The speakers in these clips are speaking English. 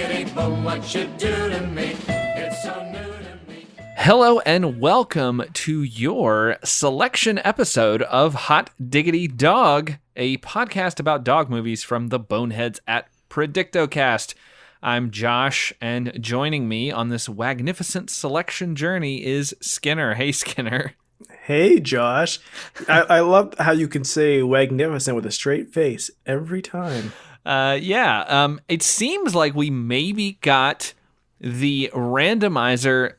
diggity boom, what you do to me, it's so new to me. Hello and welcome to your selection episode of Hot Diggity Dog, a podcast about dog movies from the boneheads at Predictocast. I'm Josh, and joining me on this magnificent selection journey is Skinner. Hey, Skinner. Hey, Josh. I love how you can say magnificent with a straight face every time. It seems like we maybe got the randomizer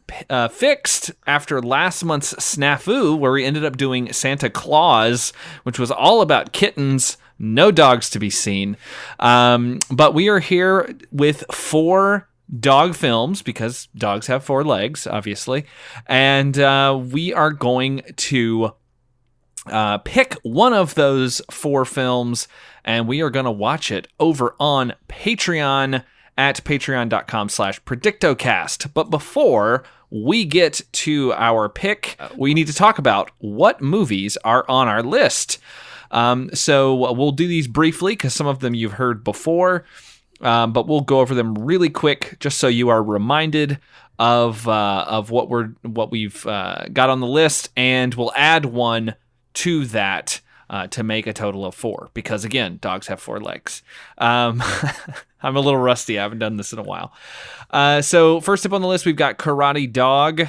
fixed after last month's snafu, where we ended up doing Santa Claus, which was all about kittens, no dogs to be seen. But we are here with 4 dog films, because dogs have 4 legs, obviously. And we are going to pick one of those 4 films, and we are going to watch it over on Patreon at patreon.com/Predictocast. But before we get to our pick, we need to talk about what movies are on our list. So we'll do these briefly because some of them you've heard before, but we'll go over them really quick just so you are reminded of what we've got on the list, and we'll add one to that to make a total of 4, because again, dogs have 4 legs. I'm a little rusty. I haven't done this in a while. So first up on the list, we've got Karate Dog.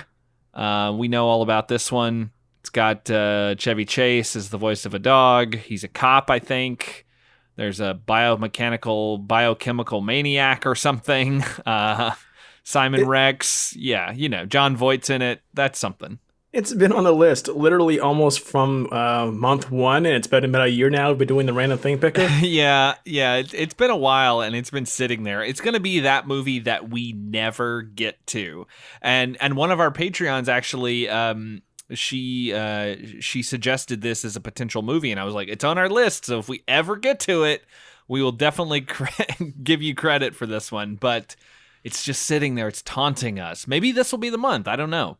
We know all about this one. It's got Chevy Chase as the voice of a dog. He's a cop, I think. There's a biochemical maniac or something. Simon Rex. Yeah, John Voight's in it. That's something. It's been on the list literally almost from month 1, and it's been about a year now we've been doing the random thing picker. Yeah. It's been a while, and it's been sitting there. It's going to be that movie that we never get to. And one of our Patreons actually, she suggested this as a potential movie, and I was like, it's on our list, so if we ever get to it, we will definitely give you credit for this one. But it's just sitting there. It's taunting us. Maybe this will be the month. I don't know.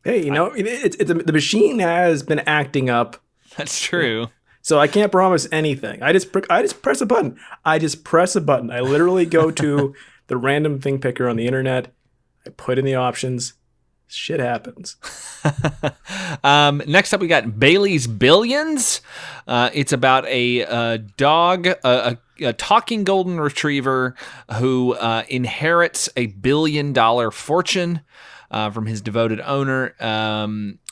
Hey, the machine has been acting up. That's true. So I can't promise anything. I just press a button. I literally go to the random thing picker on the internet. I put in the options. Shit happens. Next up, we got Bailey's Billions. It's about a dog, a talking golden retriever who inherits $1 billion fortune from his devoted owner.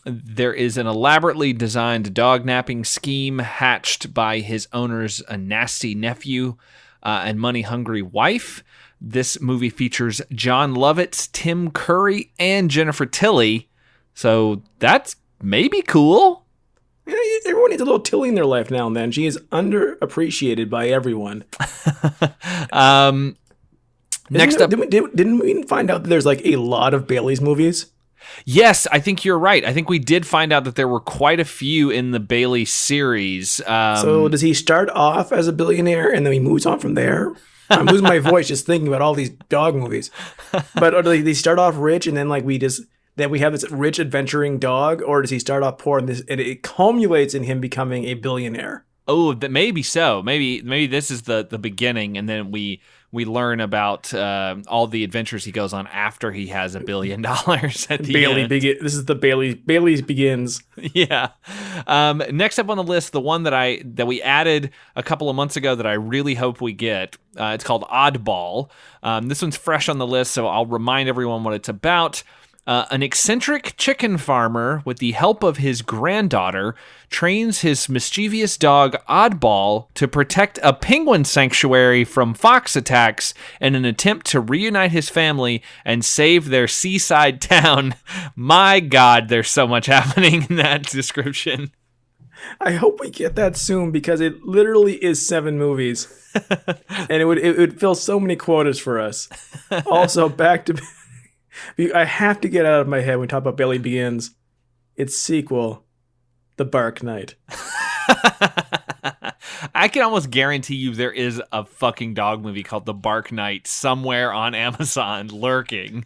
There is an elaborately designed dog napping scheme hatched by his owner's nasty nephew and money-hungry wife. This movie features John Lovitz, Tim Curry, and Jennifer Tilly. So that's maybe cool. Yeah, everyone needs a little Tilly in their life now and then. She is underappreciated by everyone. Next up, didn't we find out that there's like a lot of Bailey's movies? Yes, I think you're right. I think we did find out that there were quite a few in the Bailey series. So does he start off as a billionaire and then he moves on from there? I'm losing my voice just thinking about all these dog movies. But do they start off rich and then we have this rich adventuring dog, or does he start off poor and it culminates in him becoming a billionaire? Oh, maybe so. Maybe this is the beginning, and then we learn about all the adventures he goes on after he has $1 billion at the end. This is the Bailey's Begins. Yeah. Next up on the list, the one that we added a couple of months ago that I really hope we get. It's called Oddball. This one's fresh on the list, so I'll remind everyone what it's about. An eccentric chicken farmer, with the help of his granddaughter, trains his mischievous dog Oddball to protect a penguin sanctuary from fox attacks in an attempt to reunite his family and save their seaside town. My God, there's so much happening in that description. I hope we get that soon, because it literally is 7 movies. And it would fill so many quotas for us. Also, back to... I have to get out of my head when we talk about Bailey Begins. Its sequel, The Bark Knight. I can almost guarantee you there is a fucking dog movie called The Bark Knight somewhere on Amazon lurking.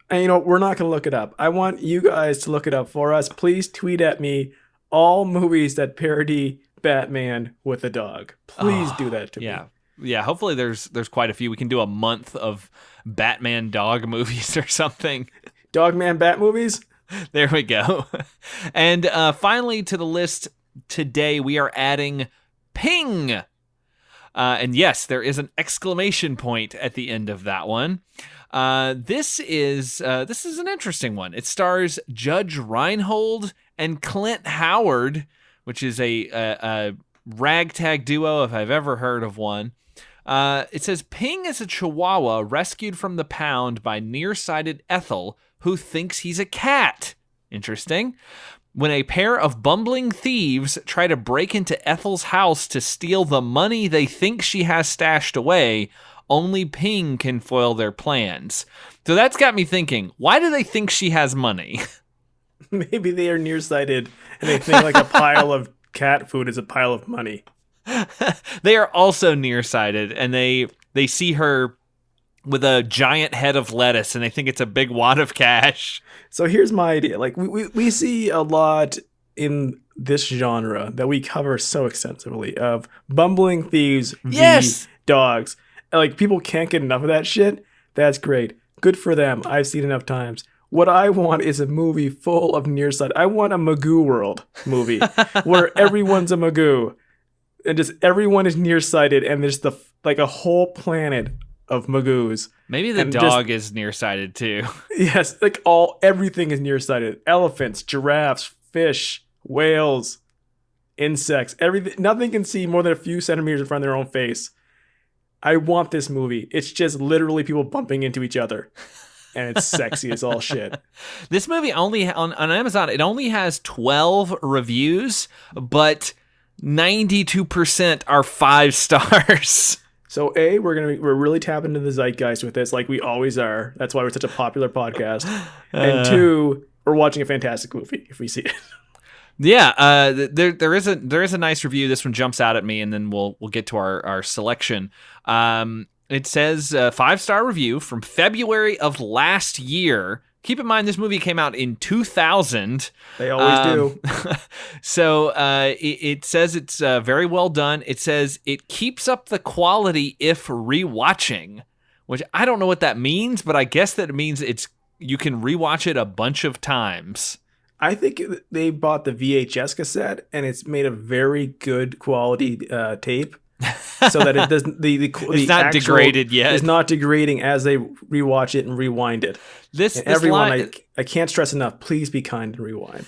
And we're not going to look it up. I want you guys to look it up for us. Please tweet at me all movies that parody Batman with a dog. Please do that to me. Yeah, hopefully there's quite a few. We can do a month of Batman dog movies or something. Dogman Bat movies? There we go. And finally to the list today, we are adding Ping. And yes, there is an exclamation point at the end of that one. This is an interesting one. It stars Judge Reinhold and Clint Howard, which is a ragtag duo if I've ever heard of one. It says, Ping is a chihuahua rescued from the pound by nearsighted Ethel, who thinks he's a cat. Interesting. When a pair of bumbling thieves try to break into Ethel's house to steal the money they think she has stashed away, only Ping can foil their plans. So that's got me thinking, why do they think she has money? Maybe they are nearsighted and they think like a pile of cat food is a pile of money. They are also nearsighted, and they see her with a giant head of lettuce, and they think it's a big wad of cash. So here's my idea. Like we see a lot in this genre that we cover so extensively of bumbling thieves v dogs. Like, people can't get enough of that shit. That's great. Good for them. I've seen enough times. What I want is a movie full of nearsighted. I want a Magoo World movie where everyone's a Magoo and just everyone is nearsighted, and there's like a whole planet of Magoos. Maybe the dog is nearsighted too. Yes, like everything is nearsighted. Elephants, giraffes, fish, whales, insects, everything. Nothing can see more than a few centimeters in front of their own face. I want this movie. It's just literally people bumping into each other. And it's sexy as all shit. This movie only on Amazon, it only has 12 reviews, but 92% are 5 stars. So we're really tapping into the zeitgeist with this, like we always are. That's why we're such a popular podcast. And 2, we're watching a fantastic movie if we see it. Yeah, there is a nice review. This one jumps out at me, and then we'll get to our selection. It says 5-star review from February of last year. Keep in mind, this movie came out in 2000. They always do. So it says it's very well done. It says it keeps up the quality if rewatching, which I don't know what that means, but I guess that it means you can rewatch it a bunch of times. I think they bought the VHS cassette, and it's made of very good quality tape. So that it doesn't it's not degraded yet. It's not degrading as they rewatch it and rewind it. Everyone, I can't stress enough, please be kind and rewind.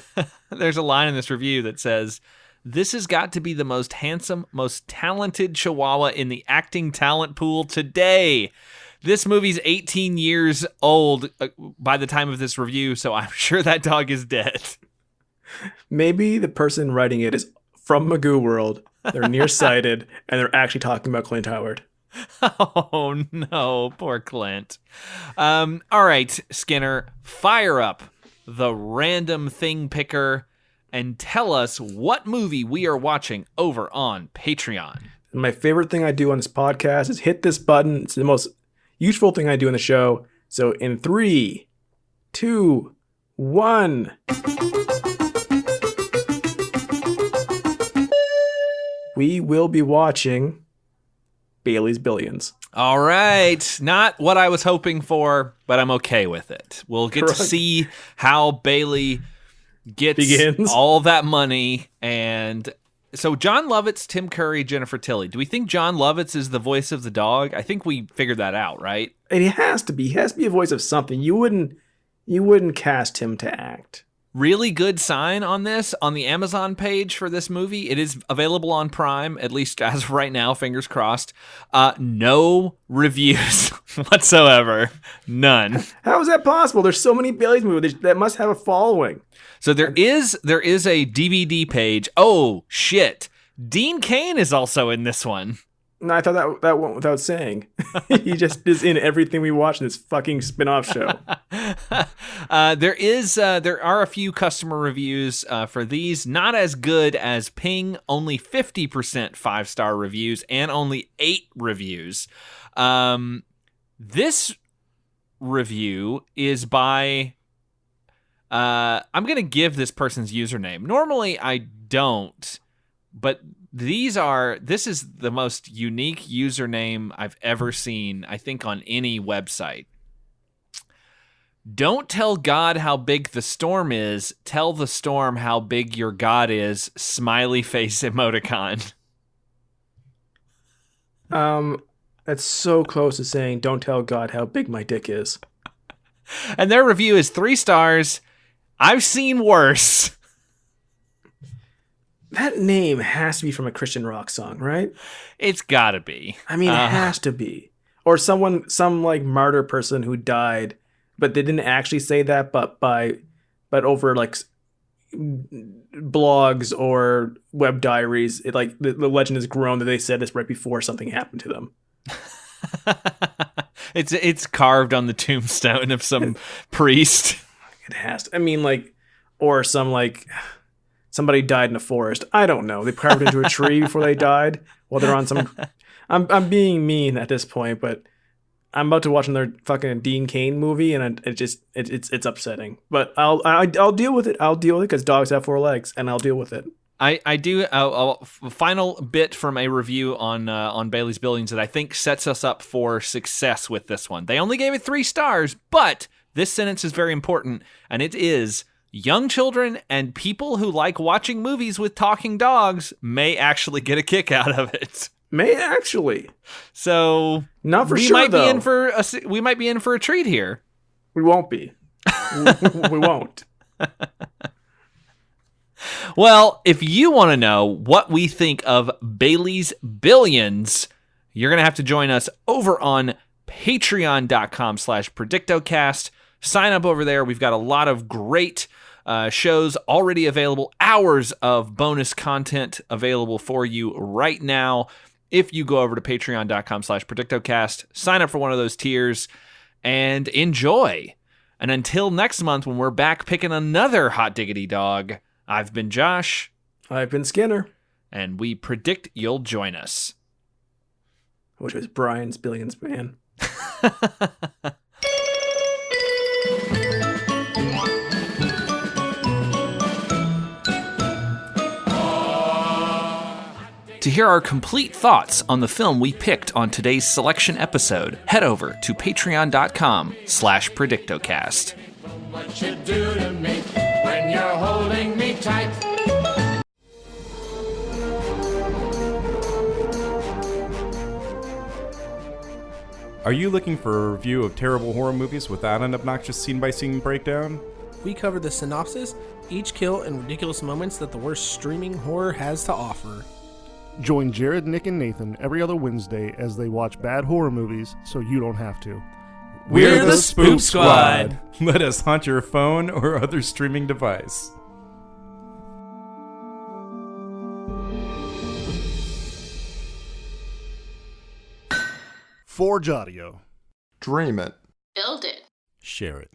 There's a line in this review that says, "This has got to be the most handsome, most talented Chihuahua in the acting talent pool today." This movie's 18 years old by the time of this review, so I'm sure that dog is dead. Maybe the person writing it is from Magoo World. They're nearsighted, and they're actually talking about Clint Howard. Oh, no. Poor Clint. All right, Skinner, fire up the random thing picker and tell us what movie we are watching over on Patreon. My favorite thing I do on this podcast is hit this button. It's the most useful thing I do in the show. So in 3, 2, 1... we will be watching Bailey's Billions. All right. Not what I was hoping for, but I'm okay with it. We'll get to see how Bailey gets all that money. And so John Lovitz, Tim Curry, Jennifer Tilly. Do we think John Lovitz is the voice of the dog? I think we figured that out, right? And he has to be. He has to be a voice of something. You wouldn't cast him to act. Really good sign on this on the Amazon page for this movie. It is available on Prime, at least as of right now, fingers crossed. No reviews whatsoever. None. How is that possible? There's so many Bailey's movies that must have a following. So there is a DVD page. Oh, shit. Dean Cain is also in this one. No, I thought that went without saying. He just is in everything we watch in this fucking spin-off show. There are a few customer reviews for these. Not as good as Ping, only 50% 5-star reviews and only 8 reviews. This review is by... I'm going to give this person's username. Normally I don't, but This is the most unique username I've ever seen, I think, on any website. Don't tell God how big the storm is. Tell the storm how big your God is. Smiley face emoticon. That's so close to saying, don't tell God how big my dick is. And their review is 3 stars. I've seen worse. That name has to be from a Christian rock song, right? It's gotta be. I mean, it has to be. Or some like martyr person who died, but they didn't actually say that, but over like blogs or web diaries, it like the legend has grown that they said this right before something happened to them. It's carved on the tombstone of some priest. It has to. I mean, like, or some like somebody died in a forest. I don't know. They carved into a tree before they died. While they're on some. I'm being mean at this point, but I'm about to watch another fucking Dean Cain movie, and it's upsetting. But I'll deal with it. I'll deal with it because dogs have 4 legs, and I'll deal with it. I do a final bit from a review on Bailey's Buildings that I think sets us up for success with this one. They only gave it 3 stars, but this sentence is very important, and it is: young children and people who like watching movies with talking dogs may actually get a kick out of it. May actually. So not for we sure. Might though. We might be in for a treat here. We won't be. We won't. Well, if you want to know what we think of Bailey's Billions, you're going to have to join us over on patreon.com/predictocast. Sign up over there. We've got a lot of great shows already available, hours of bonus content available for you right now. If you go over to patreon.com/predictocast, sign up for one of those tiers and enjoy. And until next month, when we're back picking another hot diggity dog, I've been Josh. I've been Skinner. And we predict you'll join us. I wish it was Brian's Billions Man. To hear our complete thoughts on the film we picked on today's selection episode, head over to patreon.com/predictocast. What you do to me when you're holding me tight. Are you looking for a review of terrible horror movies without an obnoxious scene-by-scene breakdown? We cover the synopsis, each kill, and ridiculous moments that the worst streaming horror has to offer. Join Jared, Nick, and Nathan every other Wednesday as they watch bad horror movies so you don't have to. We're the Spook Squad! Let us haunt your phone or other streaming device. Forge Audio. Dream it. Build it. Share it.